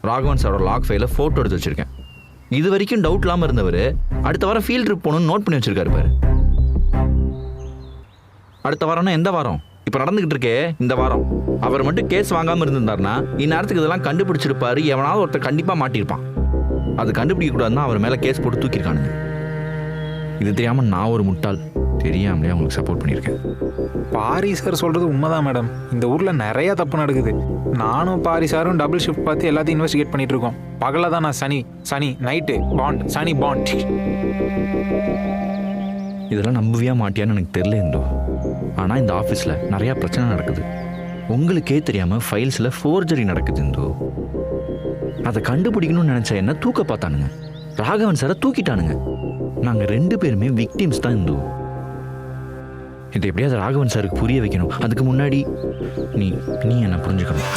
ராகவன் சாரோட லாக் ஃபைல ஃபோட்டோ எடுத்து வச்சிருக்கேன். இது வரைக்கும் டவுட் இல்லாமல் இருந்தவர் அடுத்த வாரம் ஃபீல்ட் ட்ரிப் போகணும்னு நோட் பண்ணி வச்சிருக்காரு பாரு. அடுத்த வாரம்னா எந்த வாரம்? இப்போ நடந்துகிட்டு இருக்கே இந்த வாரம். அவர் மட்டும் கேஸ் வாங்காமல் இருந்திருந்தாருன்னா இந்நேரத்துக்கு இதெல்லாம் கண்டுபிடிச்சிருப்பாரு. எவனாவது ஒருத்தர் கண்டிப்பாக மாட்டியிருப்பான். அது கண்டுபிடிக்க கூடாதுன்னா அவர் மேலே கேஸ் போட்டு தூக்கியிருக்கானுங்க. இது தெரியாமல் நான் ஒரு முட்டாள் தெரியாமலே அவங்களுக்கு சப்போர்ட் பண்ணியிருக்கேன். பாரி சார் சொல்கிறது உண்மைதான் மேடம். இந்த ஊரில் நிறையா தப்பு நடக்குது. நானும் பாரி சாரும் டபுள் ஷிஃப்ட் பார்த்து எல்லாத்தையும் இன்வெஸ்டிகேட் பண்ணிட்டு இருக்கோம். பகலில் தான் நான் சனி நைட்டு பாண்ட் சனி பாண்ட். இதெல்லாம் நம்பவே மாட்டியான்னு எனக்கு தெரியல இருந்தோ. ஆனால் இந்த ஆஃபீஸில் நிறையா பிரச்சனை நடக்குது. உங்களுக்கே தெரியாமல் ஃபைல்ஸில் ஃபோர்ஜரி நடக்குது இருந்தோ. அதை கண்டுபிடிக்கணும்னு நினச்சா என்ன தூக்க பார்த்தானுங்க. ராகவன் சாரை தூக்கிட்டானுங்க. நாங்கள் 2 பேருமே விக்டிம்ஸ் தான் இருந்தோம். இதை எப்படியாவது ராகவன் சாருக்கு புரிய வைக்கணும். அதுக்கு முன்னாடி நீ என்ன புரிஞ்சுக்கணும்.